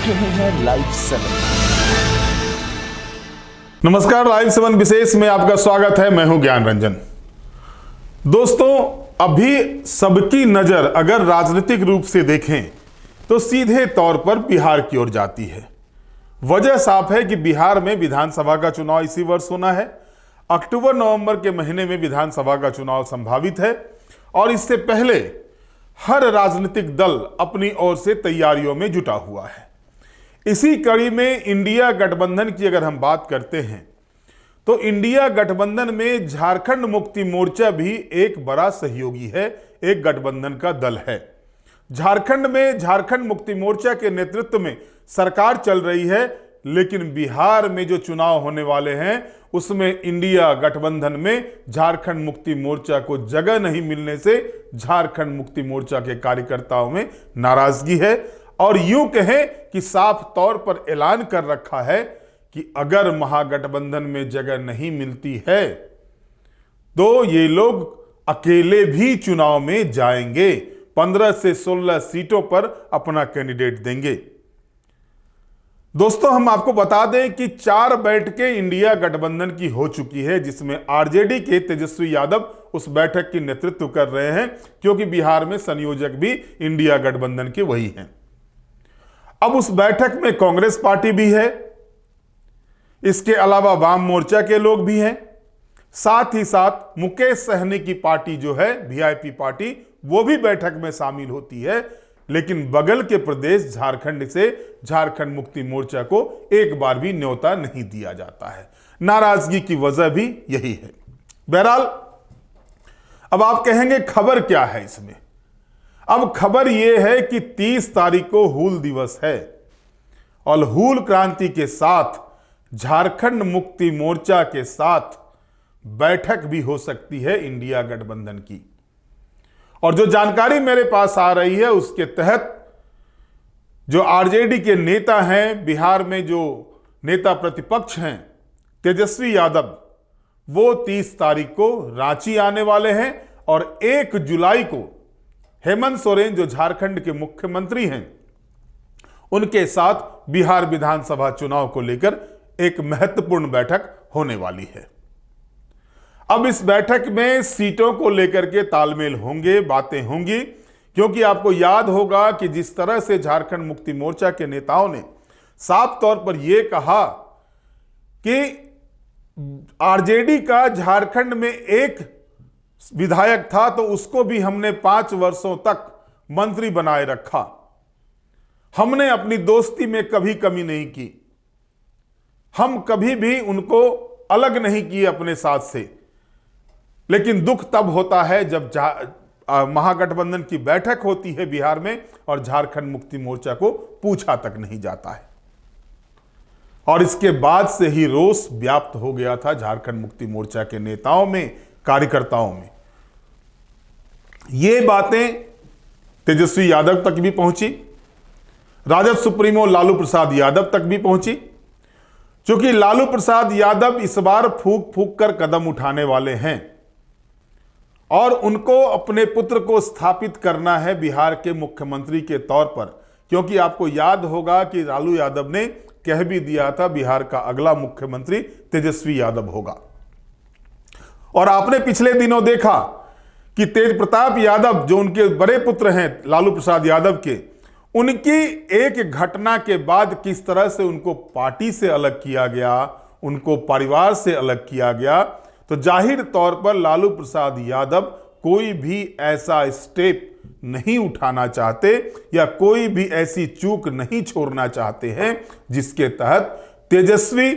रहे हैं लाइव 7। नमस्कार, लाइव 7 विशेष में आपका स्वागत है। मैं हूं ज्ञान रंजन। दोस्तों, अभी सबकी नजर अगर राजनीतिक रूप से देखें तो सीधे तौर पर बिहार की ओर जाती है। वजह साफ है कि बिहार में विधानसभा का चुनाव इसी वर्ष होना है। अक्टूबर नवंबर के महीने में विधानसभा का चुनाव संभावित है और इससे पहले हर राजनीतिक दल अपनी ओर से तैयारियों में जुटा हुआ है। इसी कड़ी में इंडिया गठबंधन की अगर हम बात करते हैं तो इंडिया गठबंधन में झारखंड मुक्ति मोर्चा भी एक बड़ा सहयोगी है, एक गठबंधन का दल है। झारखंड में झारखंड मुक्ति मोर्चा के नेतृत्व में सरकार चल रही है, लेकिन बिहार में जो चुनाव होने वाले हैं उसमें इंडिया गठबंधन में झारखंड मुक्ति मोर्चा को जगह नहीं मिलने से झारखंड मुक्ति मोर्चा के कार्यकर्ताओं में नाराजगी है और यूं कहें कि साफ तौर पर ऐलान कर रखा है कि अगर महागठबंधन में जगह नहीं मिलती है तो ये लोग अकेले भी चुनाव में जाएंगे, 15 से 16 सीटों पर अपना कैंडिडेट देंगे। दोस्तों, हम आपको बता दें कि 4 बैठकें इंडिया गठबंधन की हो चुकी है, जिसमें आरजेडी के तेजस्वी यादव उस बैठक की नेतृत्व कर रहे हैं, क्योंकि बिहार में संयोजक भी इंडिया गठबंधन के वही हैं। अब उस बैठक में कांग्रेस पार्टी भी है, इसके अलावा वाम मोर्चा के लोग भी हैं, साथ ही साथ मुकेश सहनी की पार्टी जो है वीआईपी पार्टी, वो भी बैठक में शामिल होती है। लेकिन बगल के प्रदेश झारखंड से झारखंड मुक्ति मोर्चा को एक बार भी न्योता नहीं दिया जाता है। नाराजगी की वजह भी यही है। बहरहाल, अब आप कहेंगे खबर क्या है इसमें? अब खबर यह है कि 30 तारीख को हूल दिवस है और हूल क्रांति के साथ झारखंड मुक्ति मोर्चा के साथ बैठक भी हो सकती है इंडिया गठबंधन की। और जो जानकारी मेरे पास आ रही है उसके तहत जो आरजेडी के नेता हैं, बिहार में जो नेता प्रतिपक्ष हैं तेजस्वी यादव, वो 30 तारीख को रांची आने वाले हैं और 1 जुलाई को हेमंत सोरेन जो झारखंड के मुख्यमंत्री हैं उनके साथ बिहार विधानसभा चुनाव को लेकर एक महत्वपूर्ण बैठक होने वाली है। अब इस बैठक में सीटों को लेकर के तालमेल होंगे, बातें होंगी, क्योंकि आपको याद होगा कि जिस तरह से झारखंड मुक्ति मोर्चा के नेताओं ने साफ तौर पर यह कहा कि आरजेडी का झारखंड में एक विधायक था तो उसको भी हमने 5 वर्षों तक मंत्री बनाए रखा, हमने अपनी दोस्ती में कभी कमी नहीं की, हम कभी भी उनको अलग नहीं किए अपने साथ से। लेकिन दुख तब होता है जब महागठबंधन की बैठक होती है बिहार में और झारखंड मुक्ति मोर्चा को पूछा तक नहीं जाता है। और इसके बाद से ही रोष व्याप्त हो गया था झारखंड मुक्ति मोर्चा के नेताओं में, कार्यकर्ताओं में। ये बातें तेजस्वी यादव तक भी पहुंची, राजद सुप्रीमो लालू प्रसाद यादव तक भी पहुंची, क्योंकि लालू प्रसाद यादव इस बार फूंक फूंक कर कदम उठाने वाले हैं और उनको अपने पुत्र को स्थापित करना है बिहार के मुख्यमंत्री के तौर पर। क्योंकि आपको याद होगा कि लालू यादव ने कह भी दिया था बिहार का अगला मुख्यमंत्री तेजस्वी यादव होगा। और आपने पिछले दिनों देखा कि तेज प्रताप यादव जो उनके बड़े पुत्र हैं लालू प्रसाद यादव के, उनकी एक घटना के बाद किस तरह से उनको पार्टी से अलग किया गया, उनको परिवार से अलग किया गया। तो जाहिर तौर पर लालू प्रसाद यादव कोई भी ऐसा स्टेप नहीं उठाना चाहते या कोई भी ऐसी चूक नहीं छोड़ना चाहते हैं जिसके तहत तेजस्वी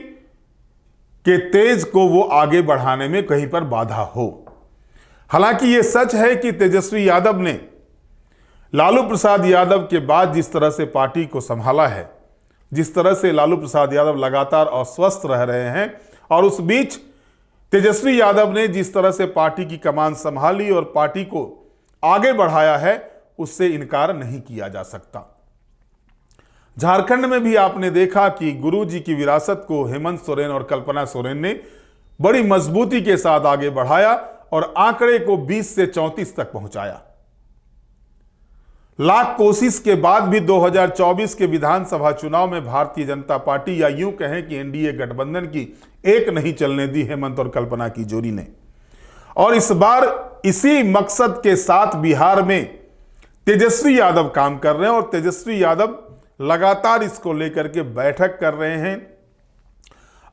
के तेज को वो आगे बढ़ाने में कहीं पर बाधा हो। हालांकि ये सच है कि तेजस्वी यादव ने लालू प्रसाद यादव के बाद जिस तरह से पार्टी को संभाला है, जिस तरह से लालू प्रसाद यादव लगातार अस्वस्थ रह रहे हैं और उस बीच तेजस्वी यादव ने जिस तरह से पार्टी की कमान संभाली और पार्टी को आगे बढ़ाया है, उससे इनकार नहीं किया जा सकता। झारखंड में भी आपने देखा कि गुरुजी की विरासत को हेमंत सोरेन और कल्पना सोरेन ने बड़ी मजबूती के साथ आगे बढ़ाया और आंकड़े को 20 से 34 तक पहुंचाया। लाख कोशिश के बाद भी 2024 के विधानसभा चुनाव में भारतीय जनता पार्टी, या यूं कहें कि एनडीए गठबंधन की एक नहीं चलने दी हेमंत और कल्पना की जोड़ी ने। और इस बार इसी मकसद के साथ बिहार में तेजस्वी यादव काम कर रहे हैं और तेजस्वी यादव लगातार इसको लेकर के बैठक कर रहे हैं।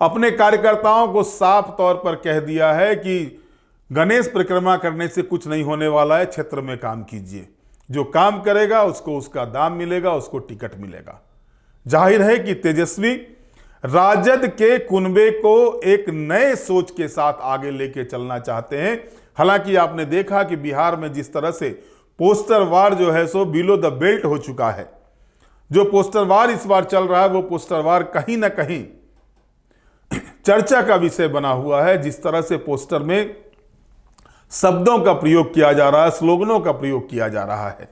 अपने कार्यकर्ताओं को साफ तौर पर कह दिया है कि गणेश परिक्रमा करने से कुछ नहीं होने वाला है, क्षेत्र में काम कीजिए, जो काम करेगा उसको उसका दाम मिलेगा, उसको टिकट मिलेगा। जाहिर है कि तेजस्वी राजद के कुनबे को एक नए सोच के साथ आगे लेके चलना चाहते हैं। हालांकि आपने देखा कि बिहार में जिस तरह से पोस्टर वार जो है सो बिलो द बेल्ट हो चुका है। जो पोस्टर वार इस बार चल रहा है वो पोस्टर वार कहीं ना कहीं चर्चा का विषय बना हुआ है। जिस तरह से पोस्टर में शब्दों का प्रयोग किया जा रहा है, स्लोगनों का प्रयोग किया जा रहा है।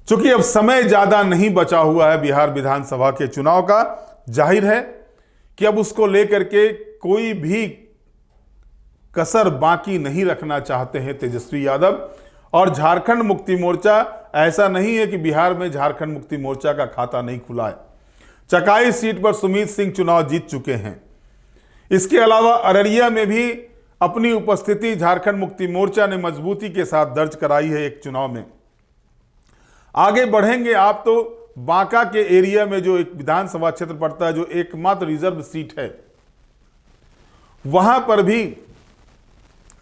चूंकि अब समय ज्यादा नहीं बचा हुआ है बिहार विधानसभा के चुनाव का, जाहिर है कि अब उसको लेकर के कोई भी कसर बाकी नहीं रखना चाहते हैं तेजस्वी यादव। और झारखंड मुक्ति मोर्चा, ऐसा नहीं है कि बिहार में झारखंड मुक्ति मोर्चा का खाता नहीं खुला है। चकाई सीट पर सुमित सिंह चुनाव जीत चुके हैं। इसके अलावा अररिया में भी अपनी उपस्थिति झारखंड मुक्ति मोर्चा ने मजबूती के साथ दर्ज कराई है एक चुनाव में। आगे बढ़ेंगे आप तो बांका के एरिया में जो एक विधानसभा क्षेत्र पड़ता है, जो एकमात्र रिजर्व सीट है, वहां पर भी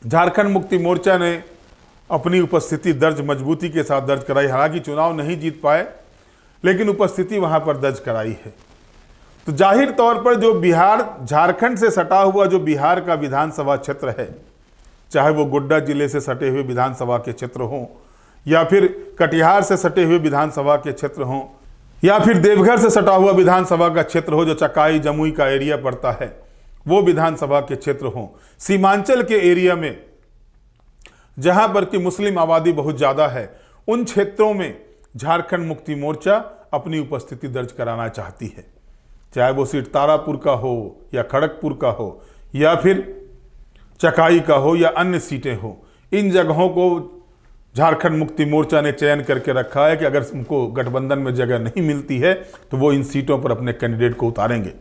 झारखंड मुक्ति मोर्चा ने अपनी उपस्थिति दर्ज मजबूती के साथ दर्ज कराई। हालांकि चुनाव नहीं जीत पाए, लेकिन उपस्थिति वहां पर दर्ज कराई है। तो जाहिर तौर पर जो बिहार झारखंड से सटा हुआ जो बिहार का विधानसभा क्षेत्र है, चाहे वो गोड्डा जिले से सटे हुए विधानसभा के क्षेत्र हों, या फिर कटिहार से सटे हुए विधानसभा के क्षेत्र हों, या फिर देवघर से सटा हुआ विधानसभा का क्षेत्र हो, जो चकाई जमुई का एरिया पड़ता है वो विधानसभा के क्षेत्र हों, सीमांचल के एरिया में जहां पर कि मुस्लिम आबादी बहुत ज्यादा है, उन क्षेत्रों में झारखंड मुक्ति मोर्चा अपनी उपस्थिति दर्ज कराना चाहती है। चाहे वो सीट तारापुर का हो या खड़गपुर का हो या फिर चकाई का हो या अन्य सीटें हो, इन जगहों को झारखंड मुक्ति मोर्चा ने चयन करके रखा है कि अगर उनको गठबंधन में जगह नहीं मिलती है तो वो इन सीटों पर अपने कैंडिडेट को उतारेंगे।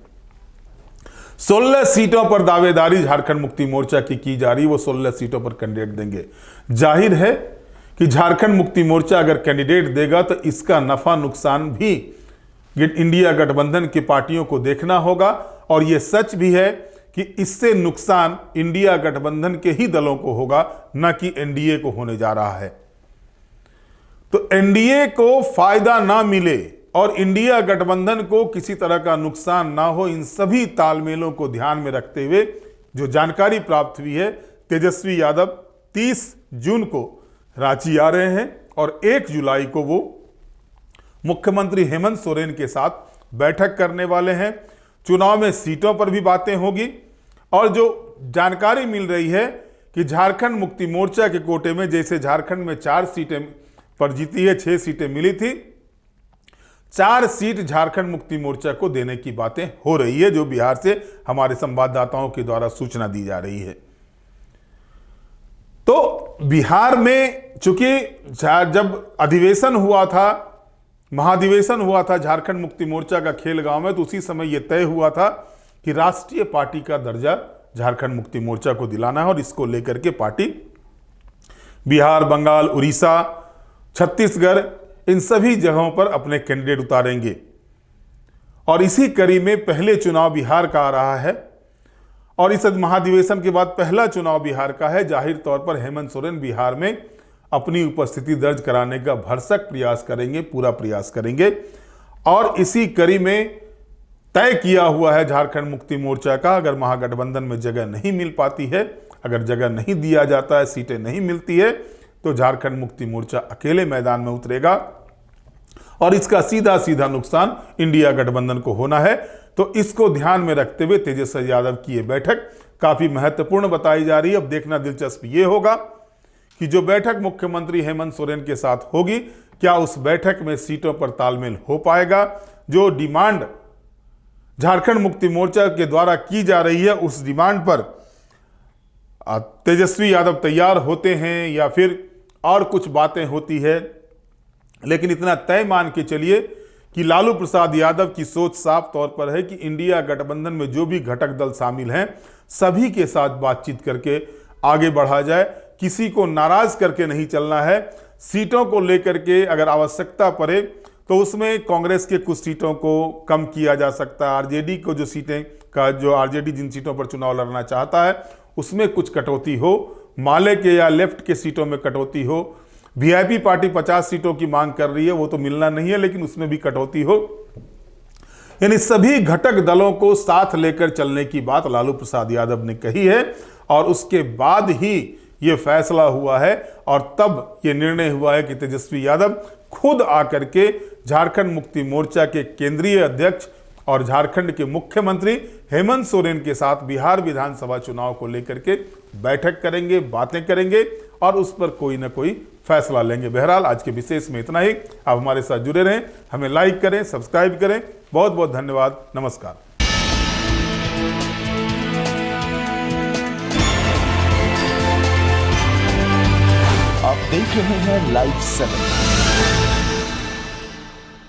16 सीटों पर दावेदारी झारखंड मुक्ति मोर्चा की जा रही, वो 16 सीटों पर कैंडिडेट देंगे। जाहिर है कि झारखंड मुक्ति मोर्चा अगर कैंडिडेट देगा तो इसका नफा नुकसान भी इंडिया गठबंधन की पार्टियों को देखना होगा। और यह सच भी है कि इससे नुकसान इंडिया गठबंधन के ही दलों को होगा, न कि एनडीए को होने जा रहा है। तो एनडीए को फायदा ना मिले और इंडिया गठबंधन को किसी तरह का नुकसान ना हो, इन सभी तालमेलों को ध्यान में रखते हुए जो जानकारी प्राप्त हुई है, तेजस्वी यादव 30 जून को रांची आ रहे हैं और 1 जुलाई को वो मुख्यमंत्री हेमंत सोरेन के साथ बैठक करने वाले हैं। चुनाव में सीटों पर भी बातें होगी और जो जानकारी मिल रही है कि झारखंड मुक्ति मोर्चा के कोटे में, जैसे झारखंड में 4 सीटें पर जीती है, 6 सीटें मिली थी, 4 सीट झारखंड मुक्ति मोर्चा को देने की बातें हो रही है, जो बिहार से हमारे संवाददाताओं के द्वारा सूचना दी जा रही है। तो बिहार में चूंकि जब अधिवेशन हुआ था, महाधिवेशन हुआ था झारखंड मुक्ति मोर्चा का खेलगांव में, तो उसी समय यह तय हुआ था कि राष्ट्रीय पार्टी का दर्जा झारखंड मुक्ति मोर्चा को दिलाना है और इसको लेकर के पार्टी बिहार, बंगाल, उड़ीसा, छत्तीसगढ़, इन सभी जगहों पर अपने कैंडिडेट उतारेंगे। और इसी कड़ी में पहले चुनाव बिहार का आ रहा है और इस महाधिवेशन के बाद पहला चुनाव बिहार का है। जाहिर तौर पर हेमंत सोरेन बिहार में अपनी उपस्थिति दर्ज कराने का भरसक प्रयास करेंगे, पूरा प्रयास करेंगे। और इसी कड़ी में तय किया हुआ है झारखंड मुक्ति मोर्चा का, अगर महागठबंधन में जगह नहीं मिल पाती है, अगर जगह नहीं दिया जाता है, सीटें नहीं मिलती है, तो झारखंड मुक्ति मोर्चा अकेले मैदान में उतरेगा और इसका सीधा सीधा नुकसान इंडिया गठबंधन को होना है। तो इसको ध्यान में रखते हुए तेजस्वी यादव की यह बैठक काफी महत्वपूर्ण बताई जा रही है। अब देखना दिलचस्प ये होगा कि जो बैठक मुख्यमंत्री हेमंत सोरेन के साथ होगी, क्या उस बैठक में सीटों पर तालमेल हो पाएगा। जो डिमांड झारखंड मुक्ति मोर्चा के द्वारा की जा रही है, उस डिमांड पर तेजस्वी यादव तैयार होते हैं या फिर और कुछ बातें होती है, लेकिन इतना तय मान के चलिए कि लालू प्रसाद यादव की सोच साफ तौर पर है कि इंडिया गठबंधन में जो भी घटक दल शामिल हैं सभी के साथ बातचीत करके आगे बढ़ा जाए, किसी को नाराज करके नहीं चलना है। सीटों को लेकर के अगर आवश्यकता पड़े तो उसमें कांग्रेस के कुछ सीटों को कम किया जा सकता है, आरजेडी को जो आरजेडी जिन सीटों पर चुनाव लड़ना चाहता है उसमें कुछ कटौती हो, माले के या लेफ्ट के सीटों में कटौती हो, वीआईपी पार्टी 50 सीटों की मांग कर रही है, वो तो मिलना नहीं है लेकिन उसमें भी कटौती हो। यानी सभी घटक दलों को साथ लेकर चलने की बात लालू प्रसाद यादव ने कही है और उसके बाद ही ये फैसला हुआ है और तब ये निर्णय हुआ है कि तेजस्वी यादव खुद आकर के झारखंड मुक्ति मोर्चा के केंद्रीय अध्यक्ष और झारखंड के मुख्यमंत्री हेमंत सोरेन के साथ बिहार विधानसभा चुनाव को लेकर के बैठक करेंगे, बातें करेंगे और उस पर कोई ना कोई फैसला लेंगे। बहरहाल आज के विशेष में इतना ही। आप हमारे साथ जुड़े रहें, हमें लाइक करें, सब्सक्राइब करें। बहुत बहुत धन्यवाद। नमस्कार। आप देख रहे हैं लाइव 7।